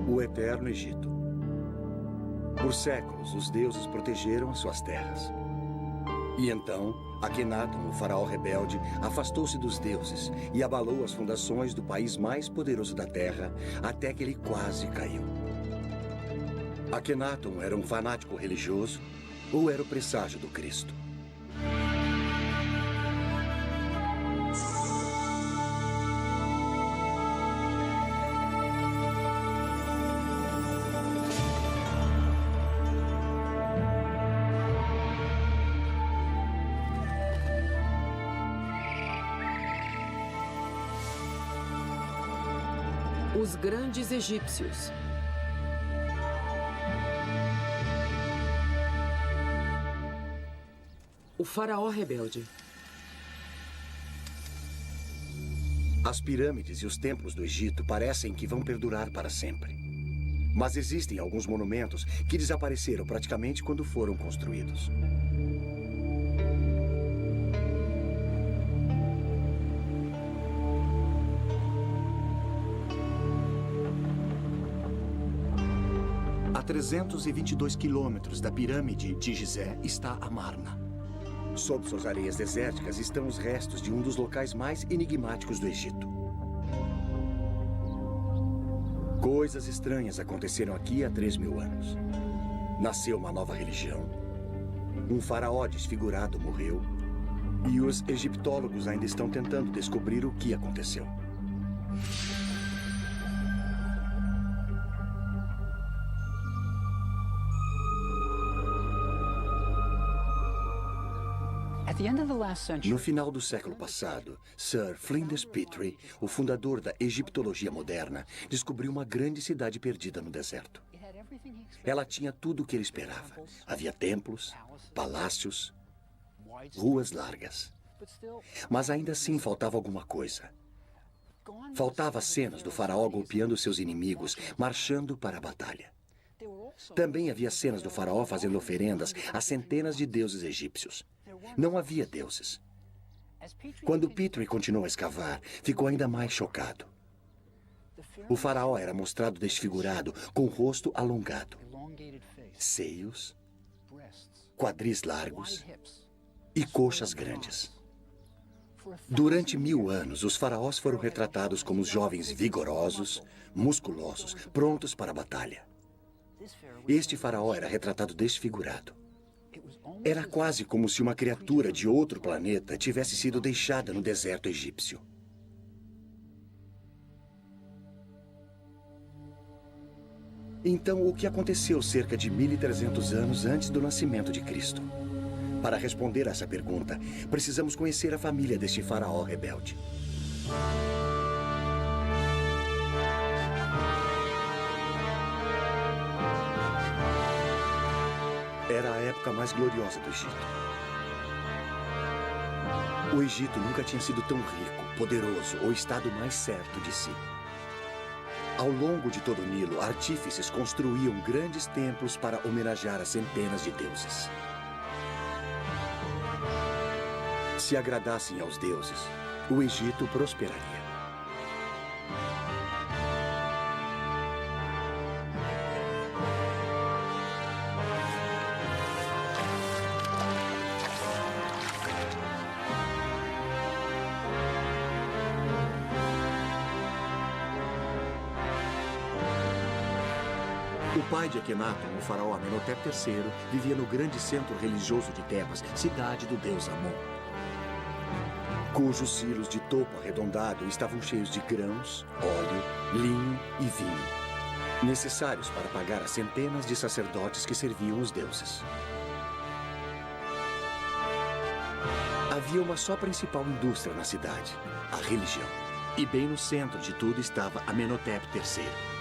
O Eterno Egito. Por séculos, os deuses protegeram as suas terras. E então, Akenaton, o faraó rebelde, afastou-se dos deuses e abalou as fundações do país mais poderoso da terra, até que ele quase caiu. Akenaton era um fanático religioso ou era o presságio do Cristo? Os grandes egípcios. O faraó rebelde. As pirâmides e os templos do Egito parecem que vão perdurar para sempre. Mas existem alguns monumentos que desapareceram praticamente quando foram construídos. A 322 quilômetros da pirâmide de Gizé está Amarna. Sob suas areias desérticas estão os restos de um dos locais mais enigmáticos do Egito. Coisas estranhas aconteceram aqui há 3.000 anos. Nasceu uma nova religião. Um faraó desfigurado morreu. E os egiptólogos ainda estão tentando descobrir o que aconteceu. No final do século passado, Sir Flinders Petrie, o fundador da egiptologia moderna, descobriu uma grande cidade perdida no deserto. Ela tinha tudo o que ele esperava. Havia templos, palácios, ruas largas. Mas ainda assim faltava alguma coisa. Faltava cenas do faraó golpeando seus inimigos, marchando para a batalha. Também havia cenas do faraó fazendo oferendas a centenas de deuses egípcios. Não havia deuses. Quando Petrie continuou a escavar, ficou ainda mais chocado. O faraó era mostrado desfigurado, com o rosto alongado, seios, quadris largos e coxas grandes. Durante 1000 anos, os faraós foram retratados como jovens vigorosos, musculosos, prontos para a batalha. Este faraó era retratado desfigurado. Era quase como se uma criatura de outro planeta tivesse sido deixada no deserto egípcio. Então, o que aconteceu cerca de 1.300 anos antes do nascimento de Cristo? Para responder a essa pergunta, precisamos conhecer a família deste faraó rebelde. Era a época mais gloriosa do Egito. O Egito nunca tinha sido tão rico, poderoso ou estado mais certo de si. Ao longo de todo o Nilo, artífices construíam grandes templos para homenagear as centenas de deuses. Se agradassem aos deuses, o Egito prosperaria. O pai de Akenaton, o faraó Amenhotep III, vivia no grande centro religioso de Tebas, cidade do deus Amon, cujos silos de topo arredondado estavam cheios de grãos, óleo, linho e vinho, necessários para pagar as centenas de sacerdotes que serviam os deuses. Havia uma só principal indústria na cidade, a religião. E bem no centro de tudo estava Amenhotep III.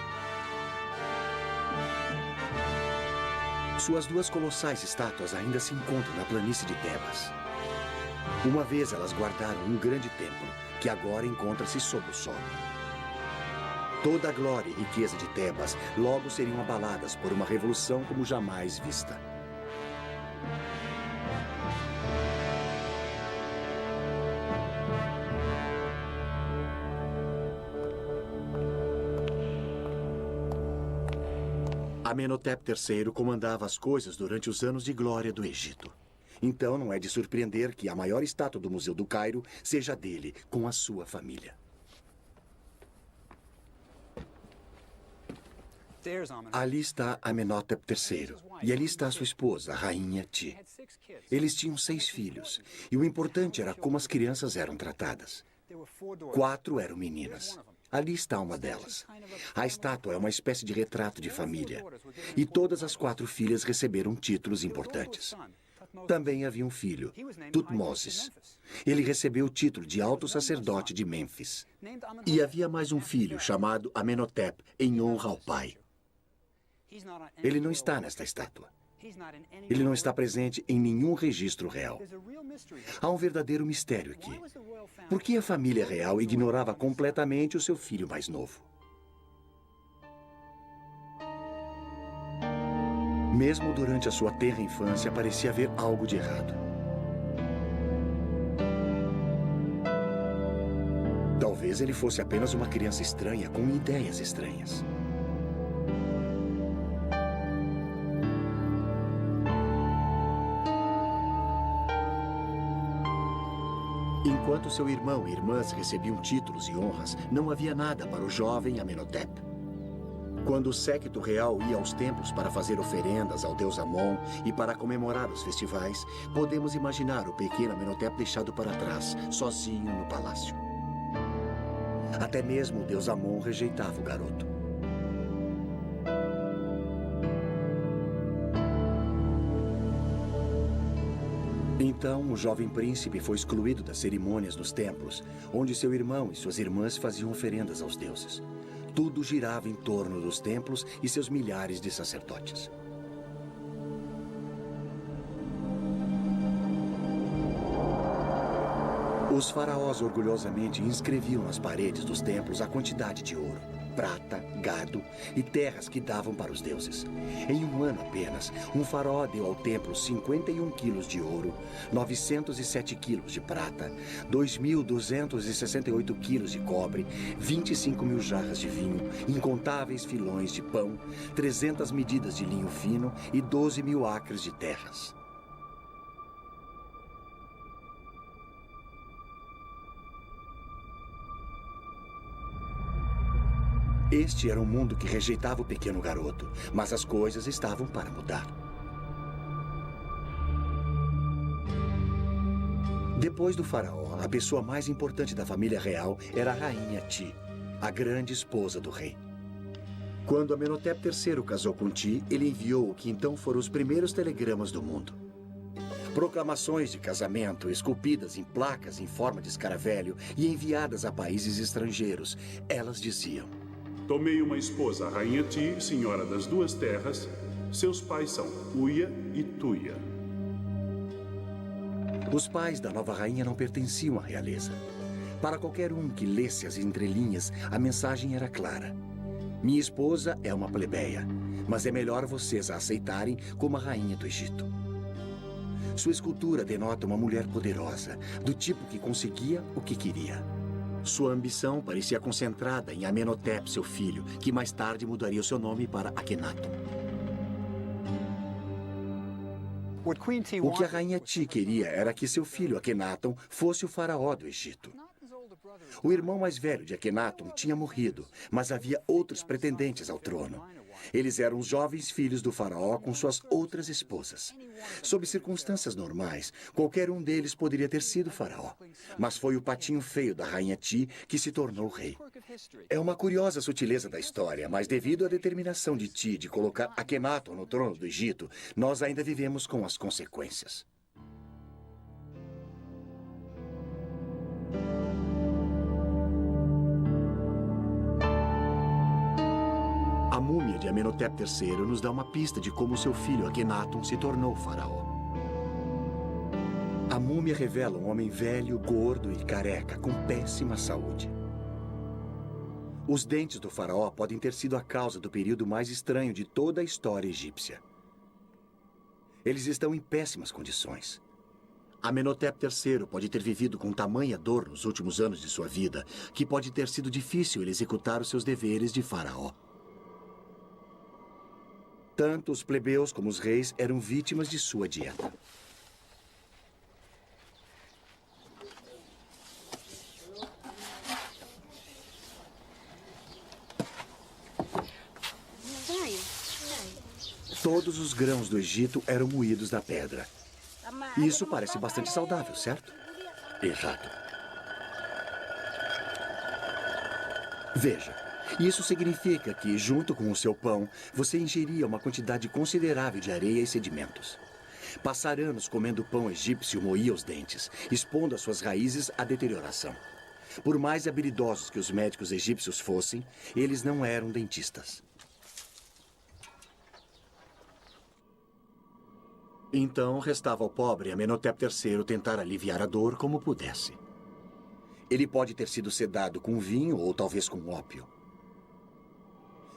Suas duas colossais estátuas ainda se encontram na planície de Tebas. Uma vez elas guardaram um grande templo, que agora encontra-se sob o solo. Toda a glória e riqueza de Tebas logo seriam abaladas por uma revolução como jamais vista. Amenhotep III comandava as coisas durante os anos de glória do Egito. Então não é de surpreender que a maior estátua do Museu do Cairo seja dele, com a sua família. Ali está Amenhotep III, e ali está sua esposa, a Rainha Ti. Eles tinham 6 filhos, e o importante era como as crianças eram tratadas. 4 eram meninas. Ali está uma delas. A estátua é uma espécie de retrato de família, e todas as 4 filhas receberam títulos importantes. Também havia um filho, Tutmoses. Ele recebeu o título de alto sacerdote de Mênfis. E havia mais um filho chamado Amenhotep, em honra ao pai. Ele não está nesta estátua. Ele não está presente em nenhum registro real. Há um verdadeiro mistério aqui. Por que a família real ignorava completamente o seu filho mais novo? Mesmo durante a sua tenra infância, parecia haver algo de errado. Talvez ele fosse apenas uma criança estranha com ideias estranhas. Enquanto seu irmão e irmãs recebiam títulos e honras, não havia nada para o jovem Amenhotep. Quando o séquito real ia aos templos para fazer oferendas ao deus Amon e para comemorar os festivais, podemos imaginar o pequeno Amenhotep deixado para trás, sozinho no palácio. Até mesmo o deus Amon rejeitava o garoto. Então, o jovem príncipe foi excluído das cerimônias nos templos, onde seu irmão e suas irmãs faziam oferendas aos deuses. Tudo girava em torno dos templos e seus milhares de sacerdotes. Os faraós orgulhosamente inscreviam nas paredes dos templos a quantidade de ouro, prata, gado e terras que davam para os deuses. Em um ano apenas, um faraó deu ao templo 51 quilos de ouro, 907 quilos de prata, 2.268 quilos de cobre, 25 mil jarras de vinho, incontáveis filões de pão, 300 medidas de linho fino e 12 mil acres de terras. Este era um mundo que rejeitava o pequeno garoto, mas as coisas estavam para mudar. Depois do faraó, a pessoa mais importante da família real era a Rainha Ti, a grande esposa do rei. Quando Amenhotep III casou com Ti, ele enviou o que então foram os primeiros telegramas do mundo. Proclamações de casamento esculpidas em placas em forma de escaravelho e enviadas a países estrangeiros. Elas diziam: tomei uma esposa, a Rainha Ti, senhora das 2 terras. Seus pais são Uia e Tuia. Os pais da nova rainha não pertenciam à realeza. Para qualquer um que lesse as entrelinhas, a mensagem era clara. Minha esposa é uma plebeia, mas é melhor vocês a aceitarem como a rainha do Egito. Sua escultura denota uma mulher poderosa, do tipo que conseguia o que queria. Sua ambição parecia concentrada em Amenhotep, seu filho, que mais tarde mudaria o seu nome para Akhenaton. O que a Rainha Ti queria era que seu filho Akhenaton fosse o faraó do Egito. O irmão mais velho de Akhenaton tinha morrido, mas havia outros pretendentes ao trono. Eles eram os jovens filhos do faraó com suas outras esposas. Sob circunstâncias normais, qualquer um deles poderia ter sido faraó. Mas foi o patinho feio da Rainha Ti que se tornou rei. É uma curiosa sutileza da história, mas devido à determinação de Ti de colocar Akhenaton no trono do Egito, nós ainda vivemos com as consequências. A múmia de Amenhotep III nos dá uma pista de como seu filho Akhenaton se tornou faraó. A múmia revela um homem velho, gordo e careca, com péssima saúde. Os dentes do faraó podem ter sido a causa do período mais estranho de toda a história egípcia. Eles estão em péssimas condições. Amenhotep III pode ter vivido com tamanha dor nos últimos anos de sua vida que pode ter sido difícil ele executar os seus deveres de faraó. Tanto os plebeus como os reis eram vítimas de sua dieta. Todos os grãos do Egito eram moídos da pedra. Isso parece bastante saudável, certo? Exato. Veja, isso significa que, junto com o seu pão, você ingeria uma quantidade considerável de areia e sedimentos. Passar anos comendo pão egípcio moía os dentes, expondo as suas raízes à deterioração. Por mais habilidosos que os médicos egípcios fossem, eles não eram dentistas. Então, restava ao pobre Amenhotep III tentar aliviar a dor como pudesse. Ele pode ter sido sedado com vinho ou talvez com ópio.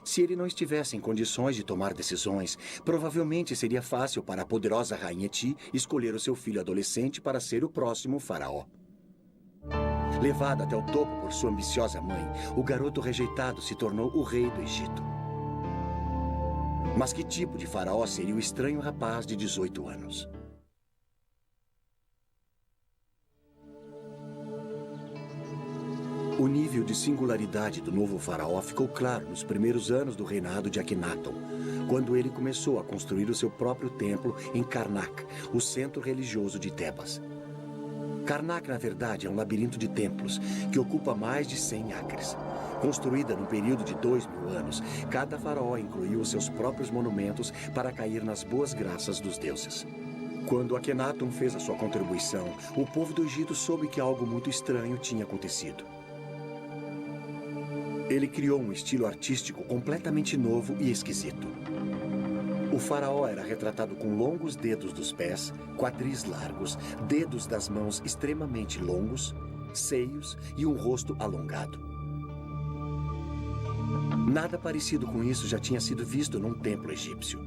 Se ele não estivesse em condições de tomar decisões, provavelmente seria fácil para a poderosa Rainha Ti escolher o seu filho adolescente para ser o próximo faraó. Levado até o topo por sua ambiciosa mãe, o garoto rejeitado se tornou o rei do Egito. Mas que tipo de faraó seria o estranho rapaz de 18 anos? O nível de singularidade do novo faraó ficou claro nos primeiros anos do reinado de Akhenaton, quando ele começou a construir o seu próprio templo em Karnak, o centro religioso de Tebas. Karnak, na verdade, é um labirinto de templos que ocupa mais de 100 acres. Construída num período de 2.000 anos, cada faraó incluiu os seus próprios monumentos para cair nas boas graças dos deuses. Quando Akhenaton fez a sua contribuição, o povo do Egito soube que algo muito estranho tinha acontecido. Ele criou um estilo artístico completamente novo e esquisito. O faraó era retratado com longos dedos dos pés, quadris largos, dedos das mãos extremamente longos, seios e um rosto alongado. Nada parecido com isso já tinha sido visto num templo egípcio.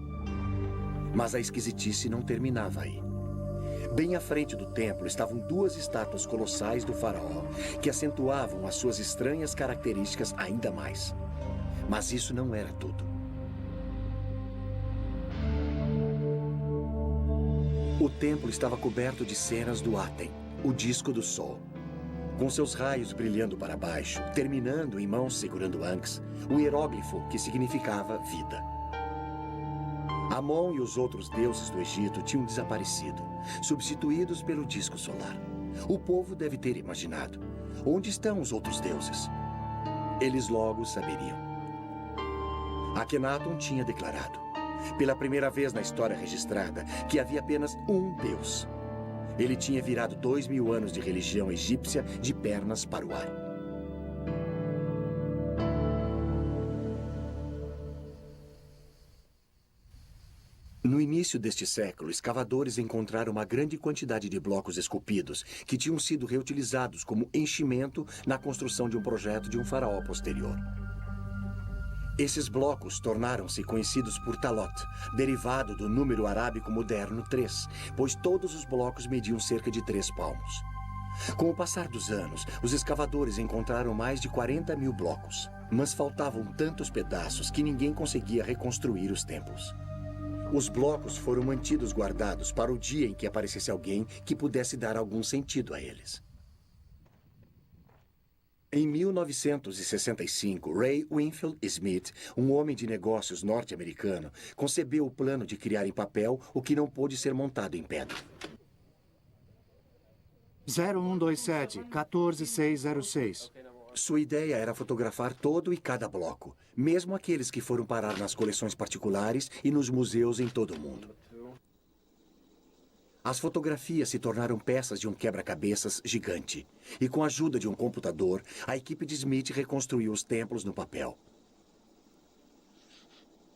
Mas a esquisitice não terminava aí. Bem à frente do templo estavam duas estátuas colossais do faraó, que acentuavam as suas estranhas características ainda mais. Mas isso não era tudo. O templo estava coberto de cenas do Aten, o disco do sol. Com seus raios brilhando para baixo, terminando em mãos segurando Ankhs, o hieróglifo que significava vida. Amon e os outros deuses do Egito tinham desaparecido, substituídos pelo disco solar. O povo deve ter imaginado: onde estão os outros deuses? Eles logo saberiam. Akhenaton tinha declarado, pela primeira vez na história registrada, que havia apenas um Deus. Ele tinha virado 2.000 anos de religião egípcia de pernas para o ar. No início deste século, escavadores encontraram uma grande quantidade de blocos esculpidos que tinham sido reutilizados como enchimento na construção de um projeto de um faraó posterior. Esses blocos tornaram-se conhecidos por Talot, derivado do número arábico moderno 3, pois todos os blocos mediam cerca de 3 palmos. Com o passar dos anos, os escavadores encontraram mais de 40.000 blocos, mas faltavam tantos pedaços que ninguém conseguia reconstruir os templos. Os blocos foram mantidos guardados para o dia em que aparecesse alguém que pudesse dar algum sentido a eles. Em 1965, Ray Winfield Smith, um homem de negócios norte-americano, concebeu o plano de criar em papel o que não pôde ser montado em pedra. 0127-14606. Sua ideia era fotografar todo e cada bloco, mesmo aqueles que foram parar nas coleções particulares e nos museus em todo o mundo. As fotografias se tornaram peças de um quebra-cabeças gigante. E com a ajuda de um computador, a equipe de Smith reconstruiu os templos no papel.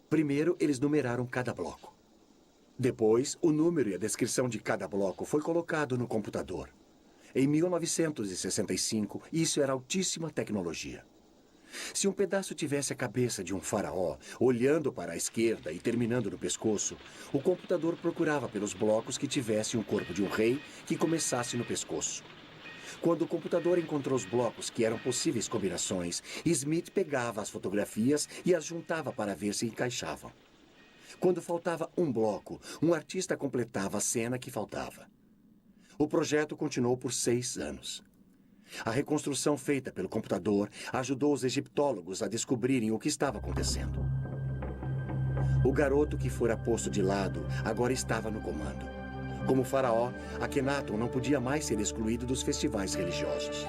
Primeiro, eles numeraram cada bloco. Depois, o número e a descrição de cada bloco foi colocado no computador. Em 1965, isso era altíssima tecnologia. Se um pedaço tivesse a cabeça de um faraó, olhando para a esquerda e terminando no pescoço, o computador procurava pelos blocos que tivessem o corpo de um rei que começasse no pescoço. Quando o computador encontrou os blocos que eram possíveis combinações, Smith pegava as fotografias e as juntava para ver se encaixavam. Quando faltava um bloco, um artista completava a cena que faltava. O projeto continuou por 6 anos. A reconstrução feita pelo computador ajudou os egiptólogos a descobrirem o que estava acontecendo. O garoto que fora posto de lado agora estava no comando. Como faraó, Akhenaton não podia mais ser excluído dos festivais religiosos.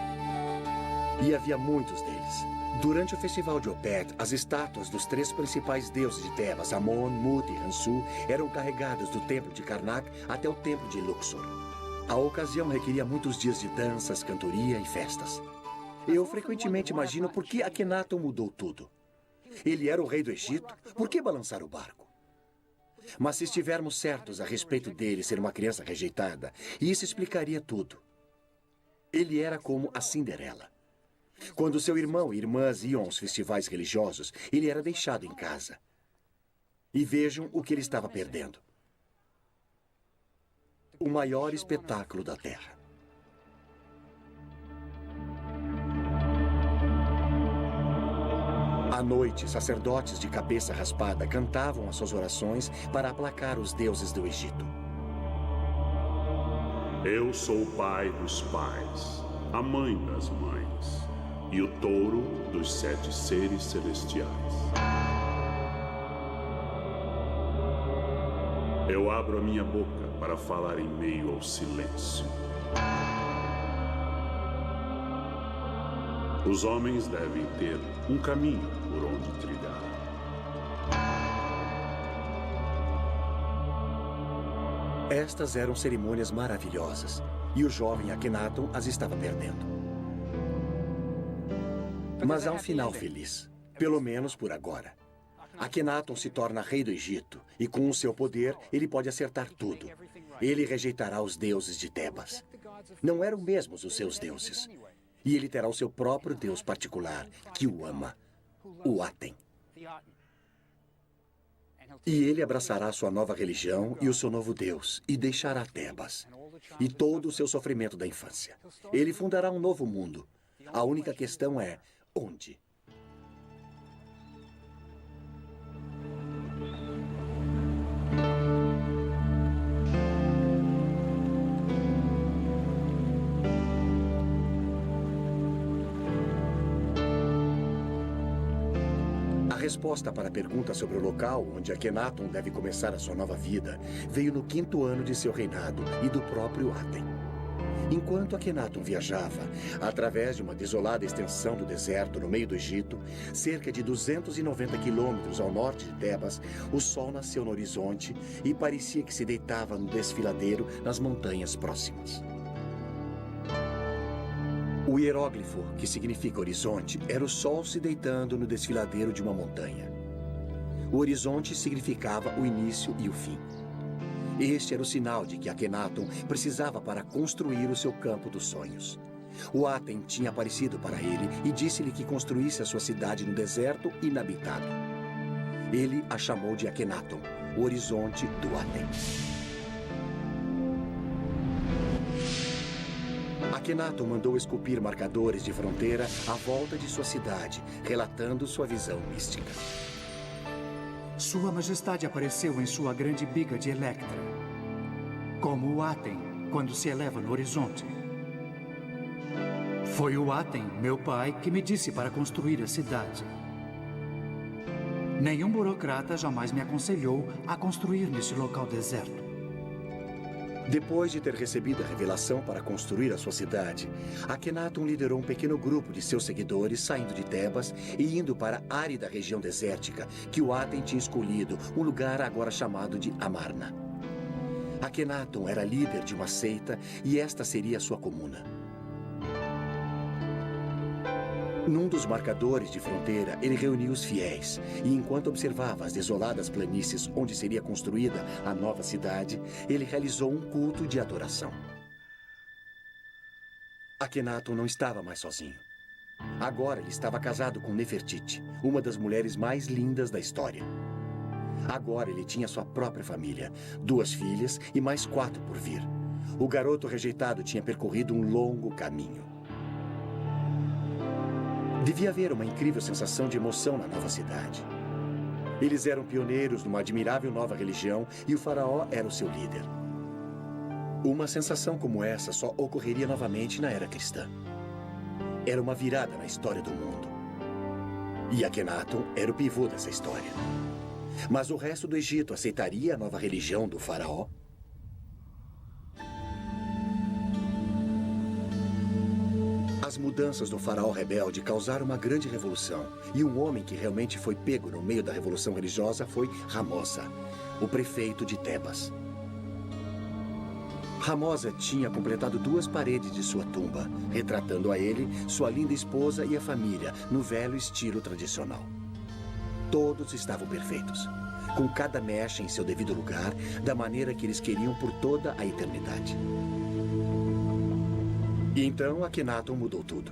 E havia muitos deles. Durante o festival de Opet, as estátuas dos 3 principais deuses de Tebas, Amon, Mut e Hansu, eram carregadas do templo de Karnak até o templo de Luxor. A ocasião requeria muitos dias de danças, cantoria e festas. Eu frequentemente imagino por que Akhenaton mudou tudo. Ele era o rei do Egito, por que balançar o barco? Mas se estivermos certos a respeito dele ser uma criança rejeitada, isso explicaria tudo. Ele era como a Cinderela. Quando seu irmão e irmãs iam aos festivais religiosos, ele era deixado em casa. E vejam o que ele estava perdendo. O maior espetáculo da Terra. À noite, sacerdotes de cabeça raspada cantavam as suas orações para aplacar os deuses do Egito. Eu sou o pai dos pais, a mãe das mães e o touro dos 7 seres celestiais. Eu abro a minha boca para falar em meio ao silêncio. Os homens devem ter um caminho por onde trilhar. Estas eram cerimônias maravilhosas, e o jovem Akhenaton as estava perdendo. Mas há um final feliz, pelo menos por agora. Akhenaton se torna rei do Egito, e com o seu poder, ele pode acertar tudo. Ele rejeitará os deuses de Tebas. Não eram mesmos os seus deuses. E ele terá o seu próprio deus particular, que o ama, o Aten. E ele abraçará sua nova religião e o seu novo deus, e deixará Tebas, e todo o seu sofrimento da infância. Ele fundará um novo mundo. A única questão é, onde? A resposta para a pergunta sobre o local onde Akhenaton deve começar a sua nova vida veio no 5º ano de seu reinado e do próprio Aten. Enquanto Akhenaton viajava, através de uma desolada extensão do deserto no meio do Egito, cerca de 290 quilômetros ao norte de Tebas, o sol nasceu no horizonte e parecia que se deitava no desfiladeiro nas montanhas próximas. O hieróglifo, que significa horizonte, era o sol se deitando no desfiladeiro de uma montanha. O horizonte significava o início e o fim. Este era o sinal de que Akhenaton precisava para construir o seu campo dos sonhos. O Aten tinha aparecido para ele e disse-lhe que construísse a sua cidade no deserto inabitado. Ele a chamou de Akhenaton, o horizonte do Aten. Akhenaton mandou esculpir marcadores de fronteira à volta de sua cidade, relatando sua visão mística. Sua Majestade apareceu em sua grande biga de Electra, como o Aten, quando se eleva no horizonte. Foi o Aten, meu pai, que me disse para construir a cidade. Nenhum burocrata jamais me aconselhou a construir nesse local deserto. Depois de ter recebido a revelação para construir a sua cidade, Akhenaton liderou um pequeno grupo de seus seguidores saindo de Tebas e indo para a árida região desértica que o Aten tinha escolhido, um lugar agora chamado de Amarna. Akhenaton era líder de uma seita e esta seria a sua comuna. Num dos marcadores de fronteira, ele reuniu os fiéis e, enquanto observava as desoladas planícies onde seria construída a nova cidade, ele realizou um culto de adoração. Akhenaton não estava mais sozinho. Agora ele estava casado com Nefertiti, uma das mulheres mais lindas da história. Agora ele tinha sua própria família, 2 filhas e mais 4 por vir. O garoto rejeitado tinha percorrido um longo caminho. Devia haver uma incrível sensação de emoção na nova cidade. Eles eram pioneiros numa admirável nova religião e o faraó era o seu líder. Uma sensação como essa só ocorreria novamente na era cristã. Era uma virada na história do mundo. E Akhenaton era o pivô dessa história. Mas o resto do Egito aceitaria a nova religião do faraó? As mudanças do faraó rebelde causaram uma grande revolução. E um homem que realmente foi pego no meio da revolução religiosa foi Ramosa, o prefeito de Tebas. Ramosa tinha completado 2 paredes de sua tumba, retratando a ele, sua linda esposa e a família, no velho estilo tradicional. Todos estavam perfeitos, com cada mecha em seu devido lugar, da maneira que eles queriam por toda a eternidade. E então Akhenaton mudou tudo.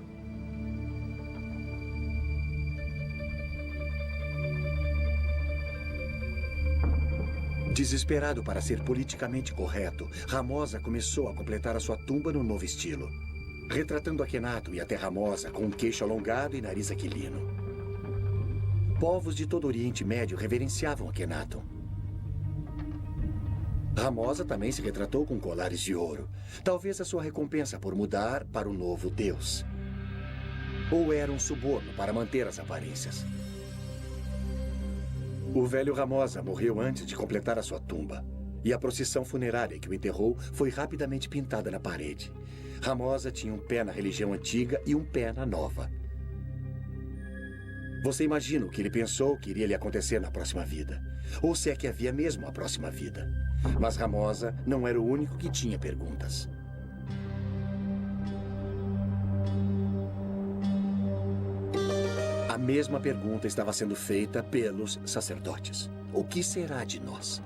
Desesperado para ser politicamente correto, Ramosa começou a completar a sua tumba no novo estilo, retratando Akhenaton e até Ramosa com um queixo alongado e nariz aquilino. Povos de todo o Oriente Médio reverenciavam Akhenaton. Ramosa também se retratou com colares de ouro, talvez a sua recompensa por mudar para o novo Deus. Ou era um suborno para manter as aparências. O velho Ramosa morreu antes de completar a sua tumba, e a procissão funerária que o enterrou foi rapidamente pintada na parede. Ramosa tinha um pé na religião antiga e um pé na nova. Você imagina o que ele pensou que iria lhe acontecer na próxima vida, ou se é que havia mesmo a próxima vida. Mas Ramosa não era o único que tinha perguntas. A mesma pergunta estava sendo feita pelos sacerdotes. O que será de nós?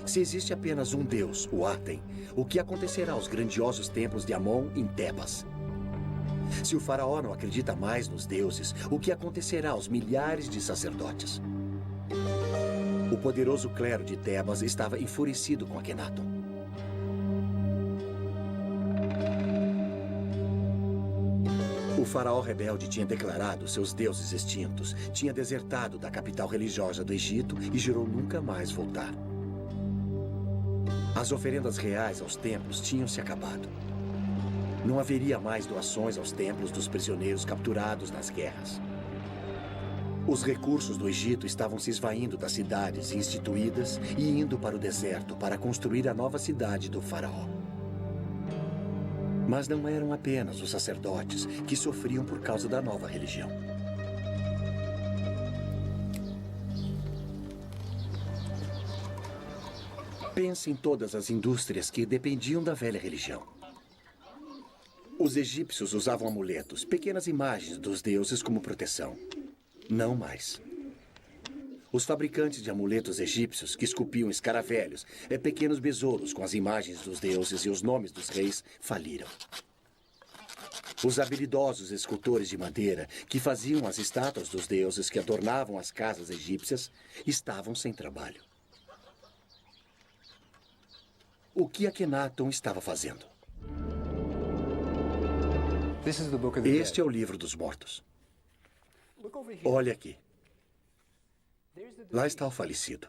Se existe apenas um Deus, o Aten, o que acontecerá aos grandiosos templos de Amon em Tebas? Se o faraó não acredita mais nos deuses, o que acontecerá aos milhares de sacerdotes? O poderoso clero de Tebas estava enfurecido com Akhenaton. O faraó rebelde tinha declarado seus deuses extintos, tinha desertado da capital religiosa do Egito e jurou nunca mais voltar. As oferendas reais aos templos tinham se acabado. Não haveria mais doações aos templos dos prisioneiros capturados nas guerras. Os recursos do Egito estavam se esvaindo das cidades instituídas e indo para o deserto para construir a nova cidade do faraó. Mas não eram apenas os sacerdotes que sofriam por causa da nova religião. Pense em todas as indústrias que dependiam da velha religião. Os egípcios usavam amuletos, pequenas imagens dos deuses como proteção. Não mais. Os fabricantes de amuletos egípcios que esculpiam escaravelhos, pequenos besouros com as imagens dos deuses e os nomes dos reis, faliram. Os habilidosos escultores de madeira que faziam as estátuas dos deuses que adornavam as casas egípcias estavam sem trabalho. O que Akhenaton estava fazendo? Este é o livro dos mortos. Olha aqui. Lá está o falecido.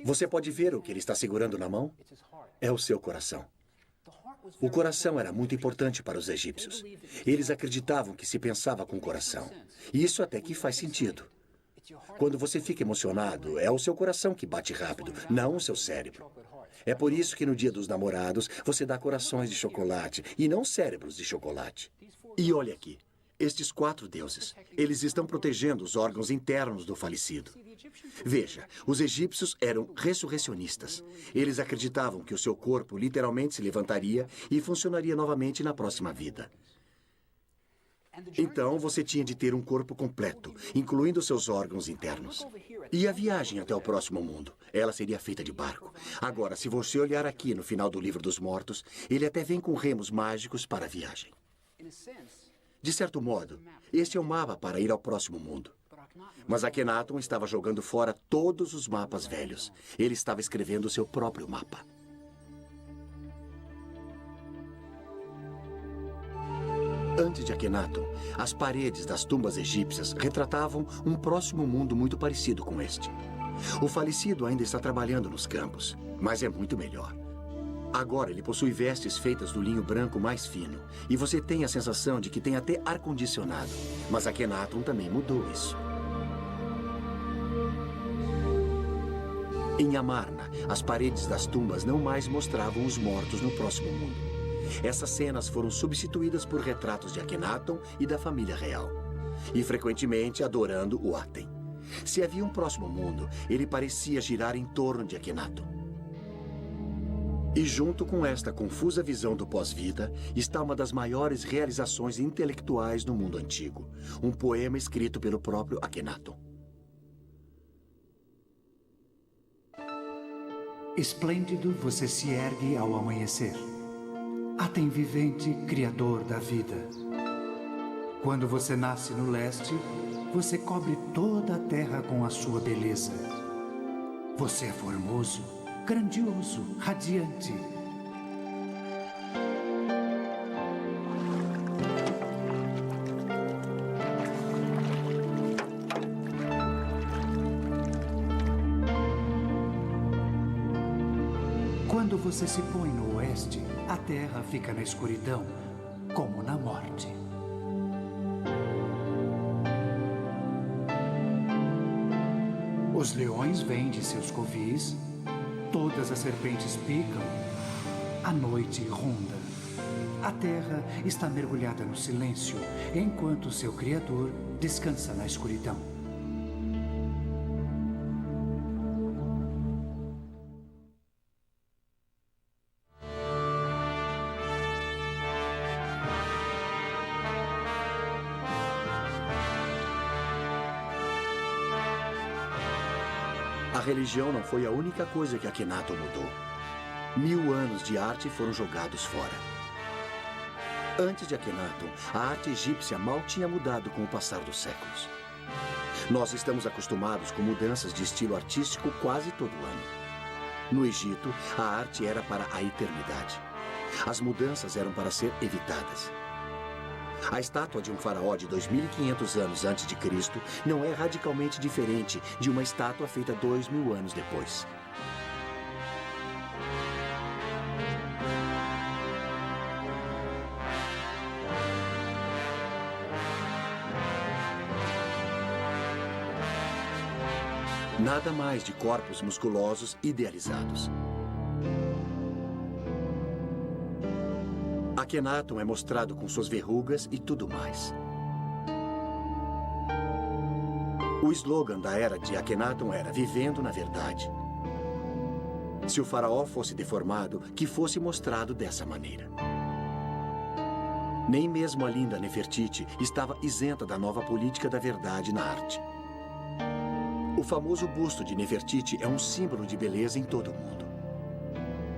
Você pode ver o que ele está segurando na mão? É o seu coração. O coração era muito importante para os egípcios. Eles acreditavam que se pensava com o coração. E isso até que faz sentido. Quando você fica emocionado, é o seu coração que bate rápido, não o seu cérebro. É por isso que no Dia dos Namorados você dá corações de chocolate e não cérebros de chocolate. E olha aqui. Estes 4 deuses, eles estão protegendo os órgãos internos do falecido. Veja, os egípcios eram ressurrecionistas. Eles acreditavam que o seu corpo literalmente se levantaria e funcionaria novamente na próxima vida. Então, você tinha de ter um corpo completo, incluindo seus órgãos internos. E a viagem até o próximo mundo? Ela seria feita de barco. Agora, se você olhar aqui no final do Livro dos Mortos, ele até vem com remos mágicos para a viagem. De certo modo, este é um mapa para ir ao próximo mundo. Mas Akhenaton estava jogando fora todos os mapas velhos. Ele estava escrevendo o seu próprio mapa. Antes de Akhenaton, as paredes das tumbas egípcias retratavam um próximo mundo muito parecido com este. O falecido ainda está trabalhando nos campos, mas é muito melhor. Agora ele possui vestes feitas do linho branco mais fino, e você tem a sensação de que tem até ar-condicionado. Mas Akhenaton também mudou isso. Em Amarna, as paredes das tumbas não mais mostravam os mortos no próximo mundo. Essas cenas foram substituídas por retratos de Akhenaton e da família real, e frequentemente adorando o Aten. Se havia um próximo mundo, ele parecia girar em torno de Akhenaton. E junto com esta confusa visão do pós-vida, está uma das maiores realizações intelectuais no mundo antigo, um poema escrito pelo próprio Akhenaton. Esplêndido você se ergue ao amanhecer. Aten vivente, criador da vida. Quando você nasce no leste, você cobre toda a terra com a sua beleza. Você é formoso, grandioso, radiante. Quando você se põe no oeste, a terra fica na escuridão, como na morte. Os leões vêm de seus covis, todas as serpentes picam, a noite ronda. A terra está mergulhada no silêncio, enquanto seu Criador descansa na escuridão. A religião não foi a única coisa que Akhenaton mudou. 1000 anos de arte foram jogados fora. Antes de Akhenaton, a arte egípcia mal tinha mudado com o passar dos séculos. Nós estamos acostumados com mudanças de estilo artístico quase todo ano. No Egito, a arte era para a eternidade. As mudanças eram para ser evitadas. A estátua de um faraó de 2500 anos antes de Cristo não é radicalmente diferente de uma estátua feita 2000 anos depois. Nada mais de corpos musculosos idealizados. Akhenaton é mostrado com suas verrugas e tudo mais. O slogan da era de Akhenaton era "Vivendo na Verdade". Se o faraó fosse deformado, que fosse mostrado dessa maneira. Nem mesmo a linda Nefertiti estava isenta da nova política da verdade na arte. O famoso busto de Nefertiti é um símbolo de beleza em todo o mundo.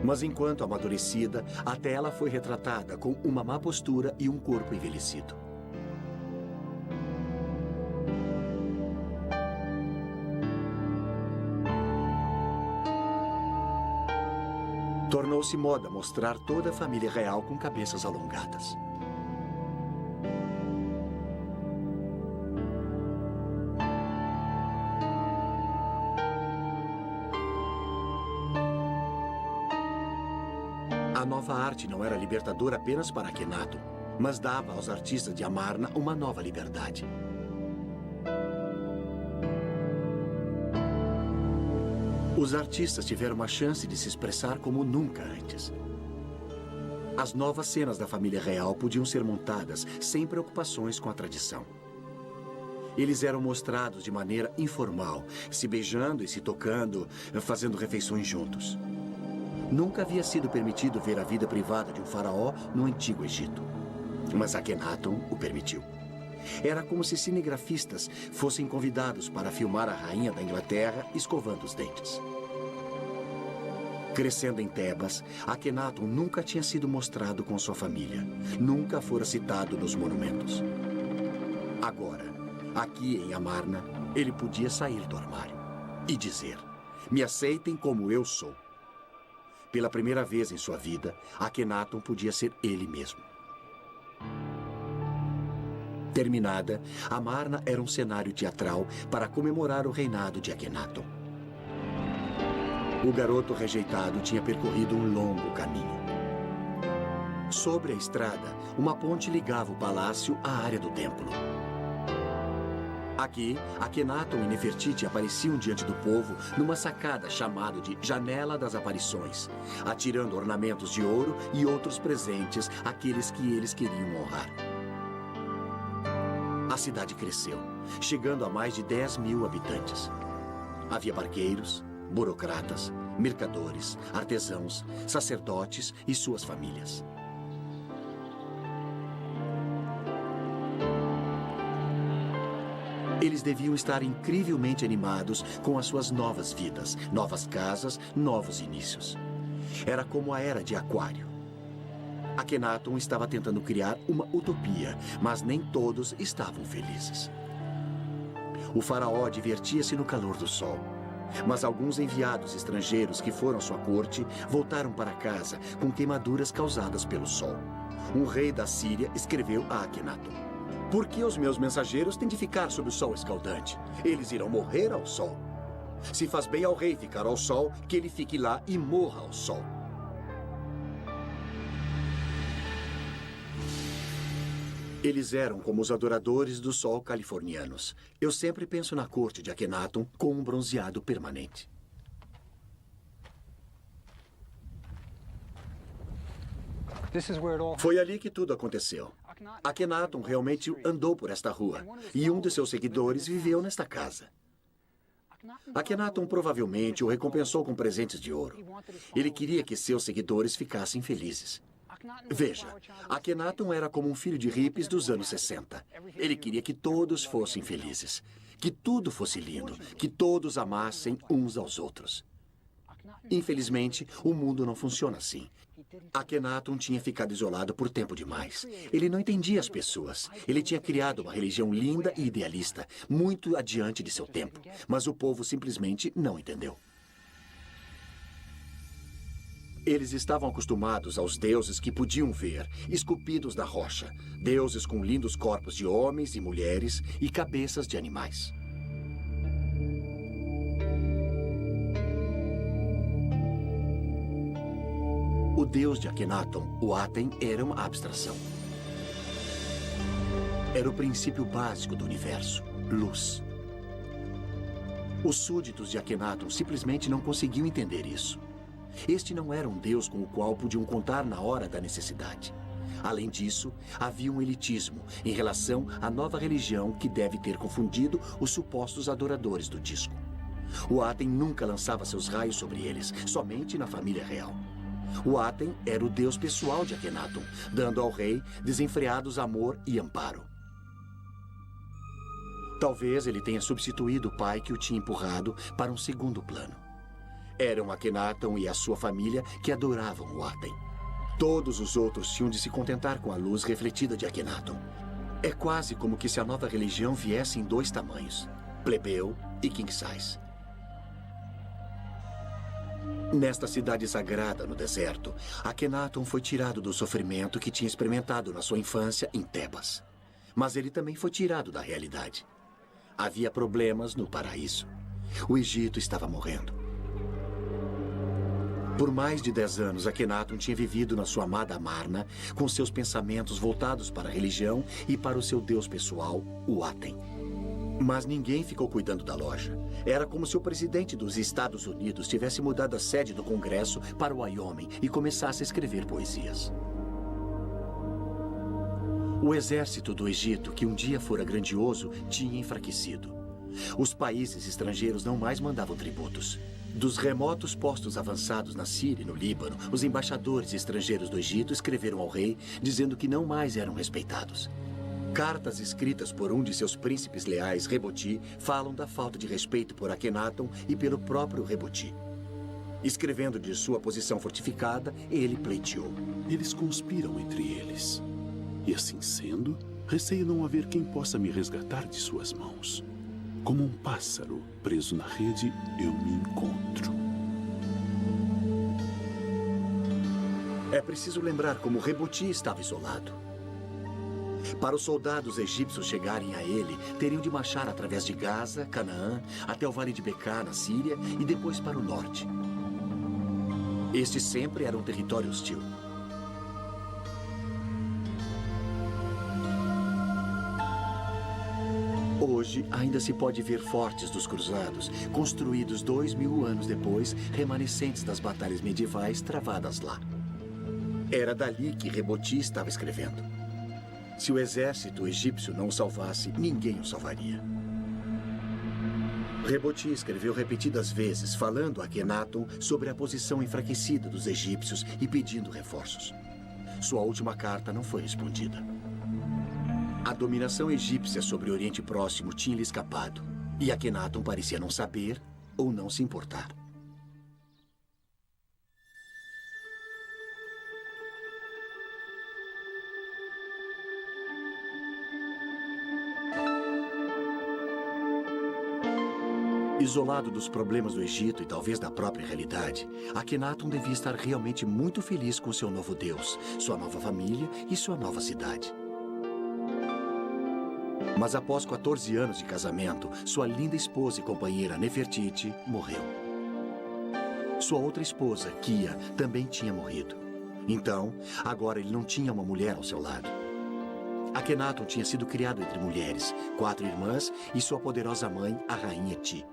Mas enquanto amadurecida, até ela foi retratada com uma má postura e um corpo envelhecido. Tornou-se moda mostrar toda a família real com cabeças alongadas. A nova arte não era libertadora apenas para Akhenaton, mas dava aos artistas de Amarna uma nova liberdade. Os artistas tiveram uma chance de se expressar como nunca antes. As novas cenas da família real podiam ser montadas sem preocupações com a tradição. Eles eram mostrados de maneira informal, se beijando e se tocando, fazendo refeições juntos. Nunca havia sido permitido ver a vida privada de um faraó no Antigo Egito. Mas Akhenaton o permitiu. Era como se cinegrafistas fossem convidados para filmar a rainha da Inglaterra escovando os dentes. Crescendo em Tebas, Akhenaton nunca tinha sido mostrado com sua família. Nunca fora citado nos monumentos. Agora, aqui em Amarna, ele podia sair do armário e dizer: me aceitem como eu sou. Pela primeira vez em sua vida, Akhenaton podia ser ele mesmo. Terminada, Amarna era um cenário teatral para comemorar o reinado de Akhenaton. O garoto rejeitado tinha percorrido um longo caminho. Sobre a estrada, uma ponte ligava o palácio à área do templo. Aqui, Akhenaton e Nefertiti apareciam diante do povo numa sacada chamada de Janela das Aparições, atirando ornamentos de ouro e outros presentes àqueles que eles queriam honrar. A cidade cresceu, chegando a mais de 10.000 habitantes. Havia barqueiros, burocratas, mercadores, artesãos, sacerdotes e suas famílias. Eles deviam estar incrivelmente animados com as suas novas vidas, novas casas, novos inícios. Era como a Era de Aquário. Akhenaton estava tentando criar uma utopia, mas nem todos estavam felizes. O faraó divertia-se no calor do sol. Mas alguns enviados estrangeiros que foram à sua corte voltaram para casa com queimaduras causadas pelo sol. Um rei da Síria escreveu a Akhenaton: por que os meus mensageiros têm de ficar sob o sol escaldante? Eles irão morrer ao sol. Se faz bem ao rei ficar ao sol, que ele fique lá e morra ao sol. Eles eram como os adoradores do sol californianos. Eu sempre penso na corte de Akhenaton com um bronzeado permanente. Foi ali que tudo aconteceu. Akhenaton realmente andou por esta rua e um de seus seguidores viveu nesta casa. Akhenaton provavelmente o recompensou com presentes de ouro. Ele queria que seus seguidores ficassem felizes. Veja, Akhenaton era como um filho de hippies dos anos 60. Ele queria que todos fossem felizes, que tudo fosse lindo, que todos amassem uns aos outros. Infelizmente, o mundo não funciona assim. Akhenaton tinha ficado isolado por tempo demais. Ele não entendia as pessoas. Ele tinha criado uma religião linda e idealista, muito adiante de seu tempo, mas o povo simplesmente não entendeu. Eles estavam acostumados aos deuses que podiam ver, esculpidos da rocha. Deuses com lindos corpos de homens e mulheres e cabeças de animais. O deus de Akhenaton, o Aten, era uma abstração. Era o princípio básico do universo, luz. Os súditos de Akhenaton simplesmente não conseguiam entender isso. Este não era um deus com o qual podiam contar na hora da necessidade. Além disso, havia um elitismo em relação à nova religião que deve ter confundido os supostos adoradores do disco. O Aten nunca lançava seus raios sobre eles, somente na família real. O Aten era o deus pessoal de Akhenaton, dando ao rei desenfreados amor e amparo. Talvez ele tenha substituído o pai que o tinha empurrado para um segundo plano. Eram Akhenaton e a sua família que adoravam o Aten. Todos os outros tinham de se contentar com a luz refletida de Akhenaton. É quase como que se a nova religião viesse em dois tamanhos, plebeu e king size. Nesta cidade sagrada no deserto, Akhenaton foi tirado do sofrimento que tinha experimentado na sua infância em Tebas. Mas ele também foi tirado da realidade. Havia problemas no paraíso. O Egito estava morrendo. Por mais de 10 anos, Akhenaton tinha vivido na sua amada Amarna, com seus pensamentos voltados para a religião e para o seu deus pessoal, o Aten. Mas ninguém ficou cuidando da loja. Era como se o presidente dos Estados Unidos tivesse mudado a sede do Congresso para o Wyoming e começasse a escrever poesias. O exército do Egito, que um dia fora grandioso, tinha enfraquecido. Os países estrangeiros não mais mandavam tributos. Dos remotos postos avançados na Síria e no Líbano, os embaixadores estrangeiros do Egito escreveram ao rei dizendo que não mais eram respeitados. Cartas escritas por um de seus príncipes leais, Reboti, falam da falta de respeito por Akhenaton e pelo próprio Reboti. Escrevendo de sua posição fortificada, ele pleiteou. Eles conspiram entre eles. E assim sendo, receio não haver quem possa me resgatar de suas mãos. Como um pássaro preso na rede, eu me encontro. É preciso lembrar como Reboti estava isolado. Para os soldados egípcios chegarem a ele, teriam de marchar através de Gaza, Canaã, até o Vale de Beká, na Síria, e depois para o norte. Este sempre era um território hostil. Hoje, ainda se pode ver fortes dos cruzados, construídos 2000 anos depois, remanescentes das batalhas medievais travadas lá. Era dali que Reboti estava escrevendo. Se o exército egípcio não o salvasse, ninguém o salvaria. Reboti escreveu repetidas vezes, falando a Akhenaton sobre a posição enfraquecida dos egípcios e pedindo reforços. Sua última carta não foi respondida. A dominação egípcia sobre o Oriente Próximo tinha lhe escapado, e Akhenaton parecia não saber ou não se importar. Isolado dos problemas do Egito e talvez da própria realidade, Akhenaton devia estar realmente muito feliz com seu novo Deus, sua nova família e sua nova cidade. Mas após 14 anos de casamento, sua linda esposa e companheira Nefertiti morreu. Sua outra esposa, Kia, também tinha morrido. Então, agora ele não tinha uma mulher ao seu lado. Akhenaton tinha sido criado entre mulheres, 4 irmãs e sua poderosa mãe, a rainha Ti.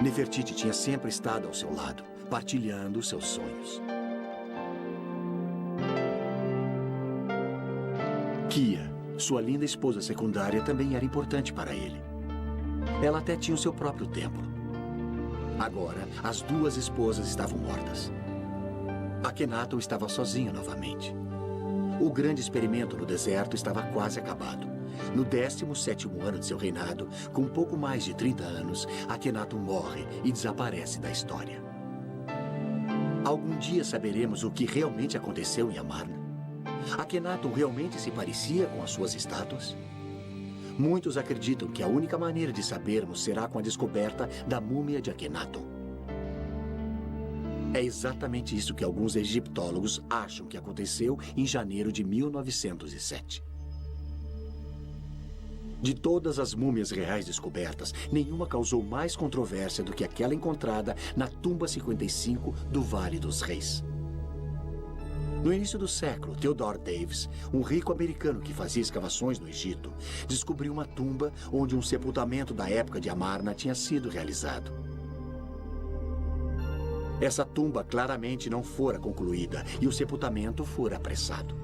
Nefertiti tinha sempre estado ao seu lado, partilhando seus sonhos. Kia, sua linda esposa secundária, também era importante para ele. Ela até tinha o seu próprio templo. Agora, as 2 esposas estavam mortas. Akhenaton estava sozinho novamente. O grande experimento no deserto estava quase acabado. No 17º ano de seu reinado, com pouco mais de 30 anos, Akhenaton morre e desaparece da história. Algum dia saberemos o que realmente aconteceu em Amarna? Akhenaton realmente se parecia com as suas estátuas? Muitos acreditam que a única maneira de sabermos será com a descoberta da múmia de Akhenaton. É exatamente isso que alguns egiptólogos acham que aconteceu em janeiro de 1907. De todas as múmias reais descobertas, nenhuma causou mais controvérsia do que aquela encontrada na tumba 55 do Vale dos Reis. No início do século, Theodore Davis, um rico americano que fazia escavações no Egito, descobriu uma tumba onde um sepultamento da época de Amarna tinha sido realizado. Essa tumba claramente não fora concluída e o sepultamento fora apressado.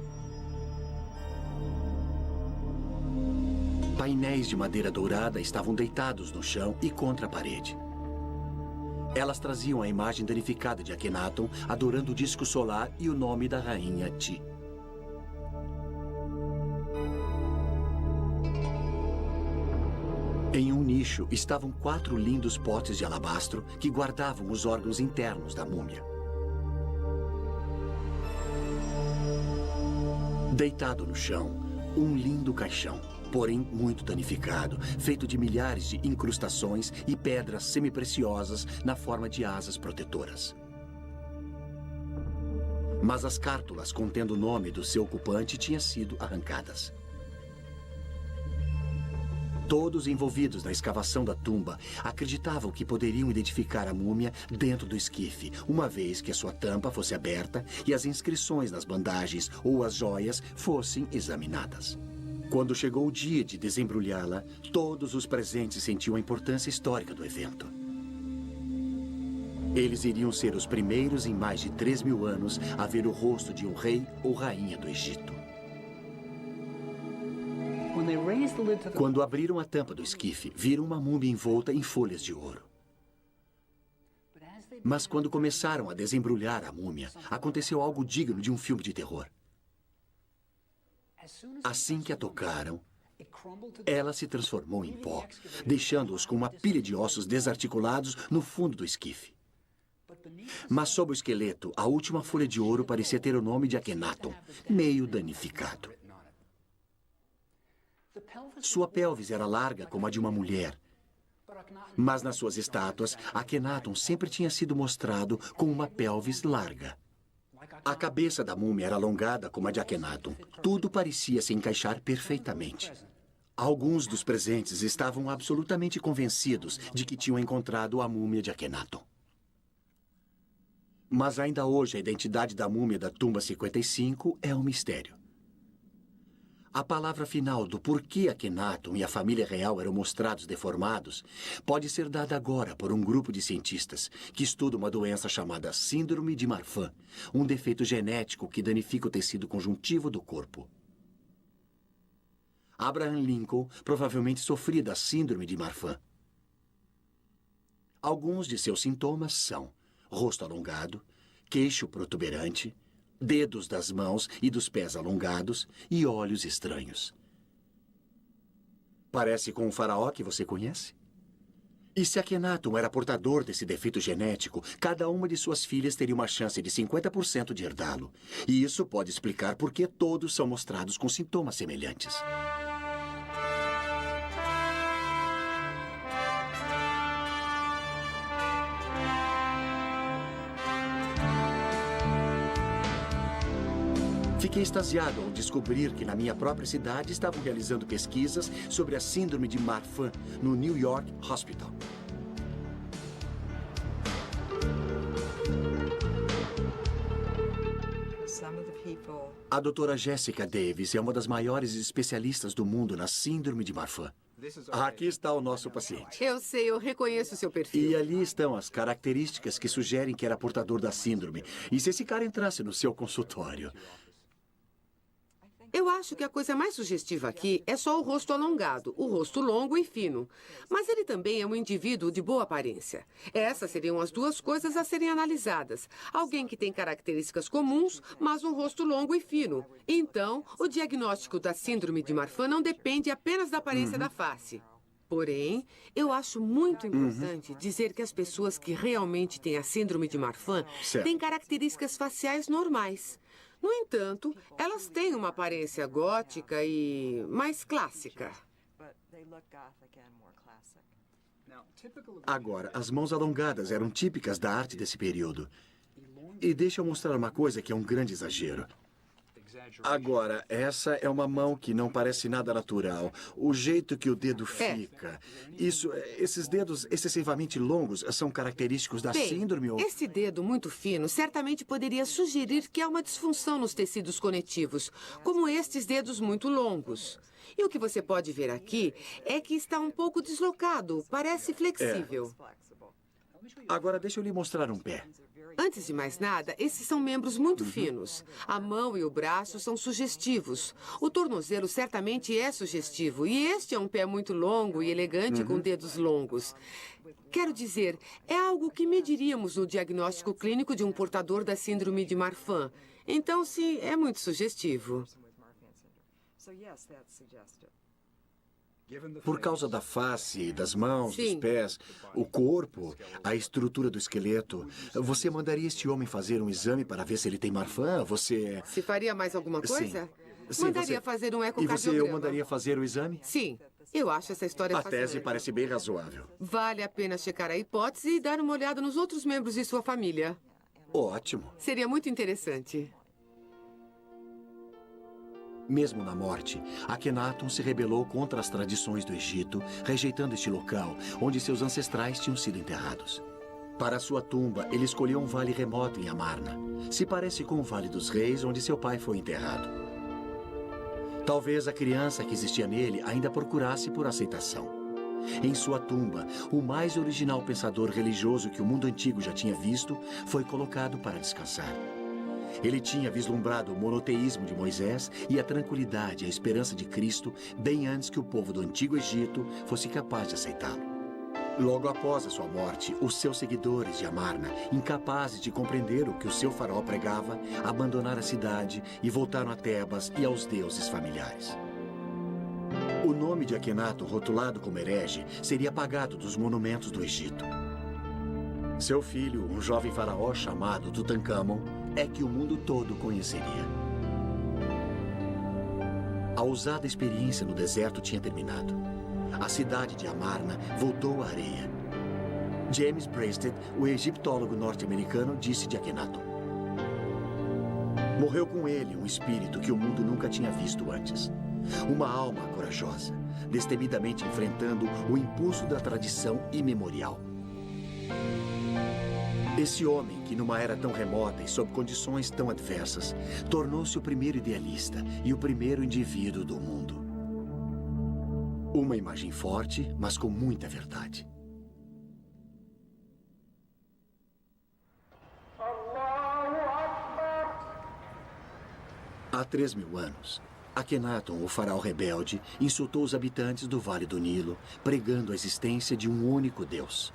Painéis de madeira dourada estavam deitados no chão e contra a parede. Elas traziam a imagem danificada de Akhenaton adorando o disco solar e o nome da rainha Ti. Em um nicho estavam 4 lindos potes de alabastro que guardavam os órgãos internos da múmia. Deitado no chão, um lindo caixão, porém muito danificado, feito de milhares de incrustações e pedras semipreciosas na forma de asas protetoras. Mas as cártulas contendo o nome do seu ocupante tinham sido arrancadas. Todos envolvidos na escavação da tumba acreditavam que poderiam identificar a múmia dentro do esquife, uma vez que a sua tampa fosse aberta e as inscrições nas bandagens ou as joias fossem examinadas. Quando chegou o dia de desembrulhá-la, todos os presentes sentiam a importância histórica do evento. Eles iriam ser os primeiros em mais de 3.000 anos a ver o rosto de um rei ou rainha do Egito. Quando abriram a tampa do esquife, viram uma múmia envolta em folhas de ouro. Mas quando começaram a desembrulhar a múmia, aconteceu algo digno de um filme de terror. Assim que a tocaram, ela se transformou em pó, deixando-os com uma pilha de ossos desarticulados no fundo do esquife. Mas sob o esqueleto, a última folha de ouro parecia ter o nome de Akhenaton, meio danificado. Sua pelvis era larga como a de uma mulher. Mas nas suas estátuas, Akhenaton sempre tinha sido mostrado com uma pelvis larga. A cabeça da múmia era alongada como a de Akhenaton. Tudo parecia se encaixar perfeitamente. Alguns dos presentes estavam absolutamente convencidos de que tinham encontrado a múmia de Akhenaton. Mas ainda hoje a identidade da múmia da tumba 55 é um mistério. A palavra final do porquê Akhenaton e a família real eram mostrados deformados pode ser dada agora por um grupo de cientistas que estuda uma doença chamada Síndrome de Marfan, um defeito genético que danifica o tecido conjuntivo do corpo. Abraham Lincoln provavelmente sofria da Síndrome de Marfan. Alguns de seus sintomas são rosto alongado, queixo protuberante, dedos das mãos e dos pés alongados e olhos estranhos. Parece com um faraó que você conhece? E se Akhenaton era portador desse defeito genético, cada uma de suas filhas teria uma chance de 50% de herdá-lo. E isso pode explicar por que todos são mostrados com sintomas semelhantes. Fiquei extasiado ao descobrir que na minha própria cidade estavam realizando pesquisas sobre a síndrome de Marfan no New York Hospital. A doutora Jessica Davis é uma das maiores especialistas do mundo na síndrome de Marfan. Aqui está o nosso paciente. Eu sei, eu reconheço o seu perfil. E ali estão as características que sugerem que era portador da síndrome. E se esse cara entrasse no seu consultório? Eu acho que a coisa mais sugestiva aqui é só o rosto alongado, o rosto longo e fino. Mas ele também é um indivíduo de boa aparência. Essas seriam as duas coisas a serem analisadas. Alguém que tem características comuns, mas um rosto longo e fino. Então, o diagnóstico da síndrome de Marfan não depende apenas da aparência da face. Porém, eu acho muito importante dizer que as pessoas que realmente têm a síndrome de Marfan têm características faciais normais. No entanto, elas têm uma aparência gótica e mais clássica. Agora, as mãos alongadas eram típicas da arte desse período. E deixa eu mostrar uma coisa que é um grande exagero. Agora, essa é uma mão que não parece nada natural. O jeito que o dedo fica. Esses dedos excessivamente longos são característicos da síndrome ou... Esse dedo muito fino certamente poderia sugerir que há uma disfunção nos tecidos conectivos, como estes dedos muito longos. E o que você pode ver aqui é que está um pouco deslocado, parece flexível. Agora, deixa eu lhe mostrar um pé. Antes de mais nada, esses são membros muito finos. A mão e o braço são sugestivos. O tornozelo certamente é sugestivo. E este é um pé muito longo e elegante com dedos longos. Quero dizer, é algo que mediríamos no diagnóstico clínico de um portador da síndrome de Marfan. Então, sim, é muito sugestivo. Por causa da face, das mãos, dos pés, o corpo, a estrutura do esqueleto, você mandaria este homem fazer um exame para ver se ele tem Marfan? Você... Se faria mais alguma coisa? Sim, mandaria fazer um E ecocardiograma. você mandaria fazer o exame? Sim. Eu acho essa história A fascinante. tese parece bem razoável. Vale a pena checar a hipótese e dar uma olhada nos outros membros de sua família. Ótimo. Seria muito interessante. Mesmo na morte, Akhenaton se rebelou contra as tradições do Egito, rejeitando este local onde seus ancestrais tinham sido enterrados. Para sua tumba, ele escolheu um vale remoto em Amarna. Se parece com o Vale dos Reis, onde seu pai foi enterrado. Talvez a criança que existia nele ainda procurasse por aceitação. Em sua tumba, o mais original pensador religioso que o mundo antigo já tinha visto foi colocado para descansar. Ele tinha vislumbrado o monoteísmo de Moisés e a tranquilidade e a esperança de Cristo bem antes que o povo do Antigo Egito fosse capaz de aceitá-lo. Logo após a sua morte, os seus seguidores de Amarna, incapazes de compreender o que o seu faraó pregava, abandonaram a cidade e voltaram a Tebas e aos deuses familiares. O nome de Akhenaton, rotulado como herege, seria apagado dos monumentos do Egito. Seu filho, um jovem faraó chamado Tutankhamon, é que o mundo todo conheceria. A ousada experiência no deserto tinha terminado. A cidade de Amarna voltou à areia. James Breasted, o egiptólogo norte-americano, disse de Akhenaton: morreu com ele um espírito que o mundo nunca tinha visto antes. Uma alma corajosa, destemidamente enfrentando o impulso da tradição imemorial. Esse homem, que numa era tão remota e sob condições tão adversas, tornou-se o primeiro idealista e o primeiro indivíduo do mundo. Uma imagem forte, mas com muita verdade. Há 3.000 anos, Akhenaton, o faraó rebelde, insultou os habitantes do Vale do Nilo, pregando a existência de um único Deus.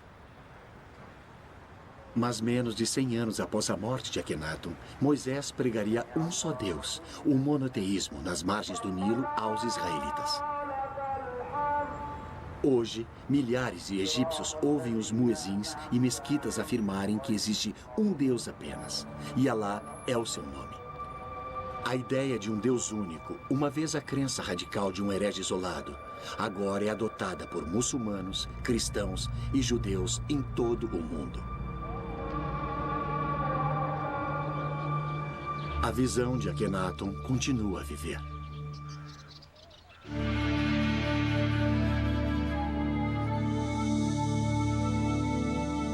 Mas menos de 100 anos após a morte de Akhenaton, Moisés pregaria um só Deus, o monoteísmo, nas margens do Nilo aos israelitas. Hoje, milhares de egípcios ouvem os muezins e mesquitas afirmarem que existe um Deus apenas, e Alá é o seu nome. A ideia de um Deus único, uma vez a crença radical de um herege isolado, agora é adotada por muçulmanos, cristãos e judeus em todo o mundo. A visão de Akhenaton continua a viver.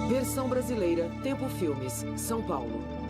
Versão brasileira, Tempo Filmes, São Paulo.